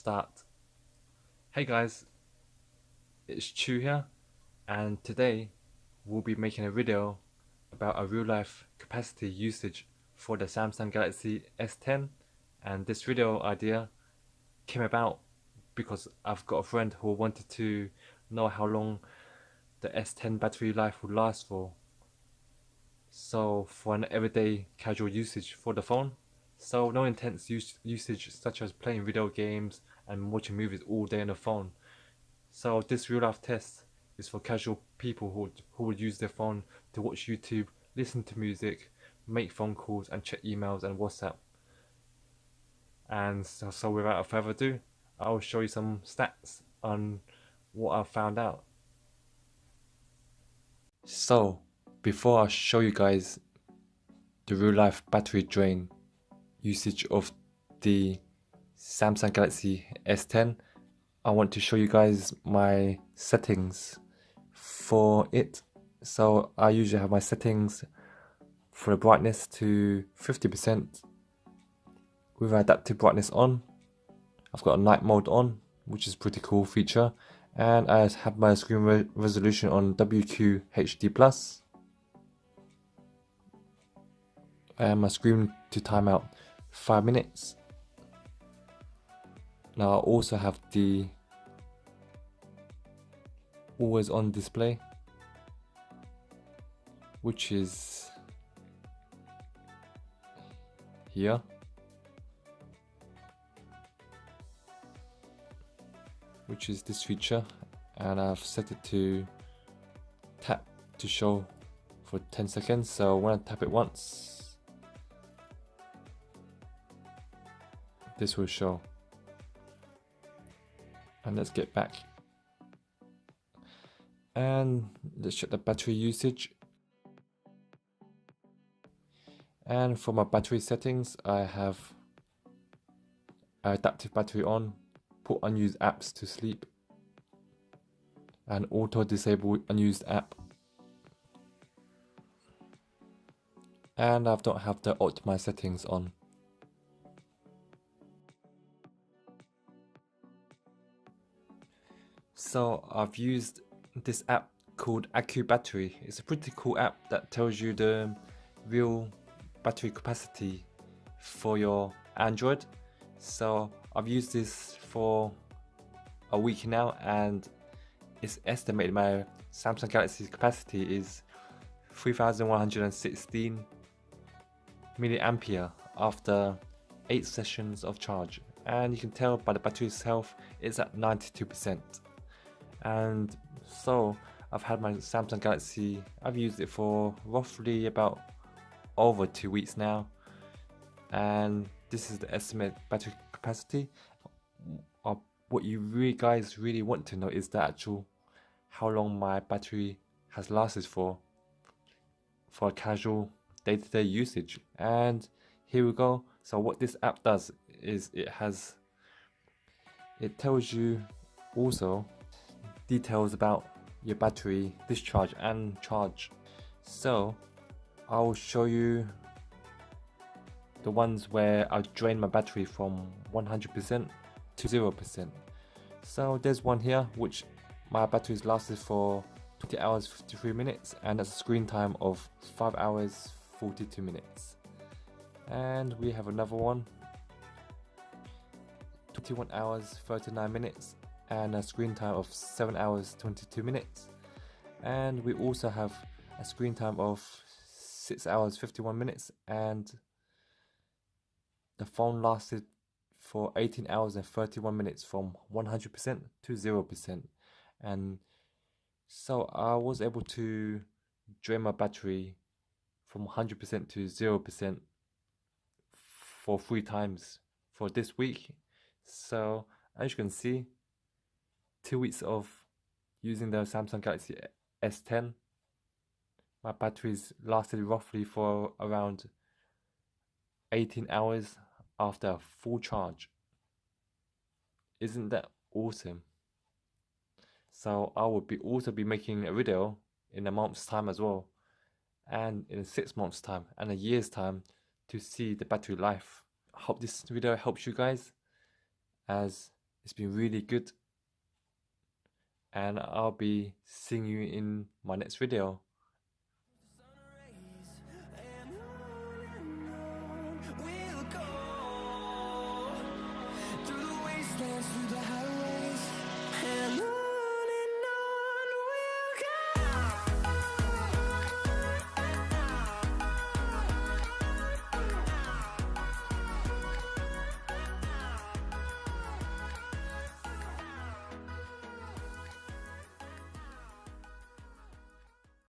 Start. Hey guys, it's Chu here, and today we'll be making a video about a real life capacity usage for the Samsung Galaxy S10. And this video idea came about because I've got a friend who wanted to know how long the S10 battery life would last for. So for an everyday casual usage for the phone. So no intense usage such as playing video games and watching movies all day on the phone. So this real life test is for casual people who would use their phone to watch YouTube, listen to music, make phone calls and check emails and WhatsApp. And so without further ado, I'll show you some stats on what I've found out. So before I show you guys the real life battery drain usage of the Samsung Galaxy S10, I want to show you guys my settings for it. So I usually have my settings for the brightness to 50% with adaptive brightness on. I've got a night mode on, which is a pretty cool feature, and I have my screen resolution on WQHD+, and my screen to timeout 5 minutes. Now I also have the always on display, which is here. Which is this feature, and I've set it to tap to show for 10 seconds. So when I tap it once, this will show. And let's get back. And let's check the battery usage. And for my battery settings, I have adaptive battery on, put unused apps to sleep, and auto disable unused app. And I don't have the optimize settings on. So I've used this app called AccuBattery. It's a pretty cool app that tells you the real battery capacity for your Android. So I've used this for a week now, and it's estimated my Samsung Galaxy capacity is 3116 milliampere after 8 sessions of charge, and you can tell by the battery itself it's at 92%. And so I've had my Samsung Galaxy, I've used it for roughly about over 2 weeks now, and this is the estimated battery capacity. What you guys really want to know is the actual how long my battery has lasted for a casual day-to-day usage. And here we go. So what this app does is it tells you also details about your battery discharge and charge. So I'll show you the ones where I drain my battery from 100% to 0%. So there's one here which my battery's lasted for 20 hours 53 minutes, and that's a screen time of 5 hours 42 minutes. And we have another one, 21 hours 39 minutes, and a screen time of 7 hours 22 minutes. And we also have a screen time of 6 hours 51 minutes, and the phone lasted for 18 hours and 31 minutes from 100% to 0%. And so I was able to drain my battery from 100% to 0% for 3 times for this week. So as you can see, 2 weeks of using the Samsung Galaxy S10, my batteries lasted roughly for around 18 hours after a full charge. Isn't that awesome? So I will also be making a video in a month's time as well, and in 6 months time and a year's time to see the battery life. I hope this video helps you guys, as It's been really good, and I'll be seeing you in my next video.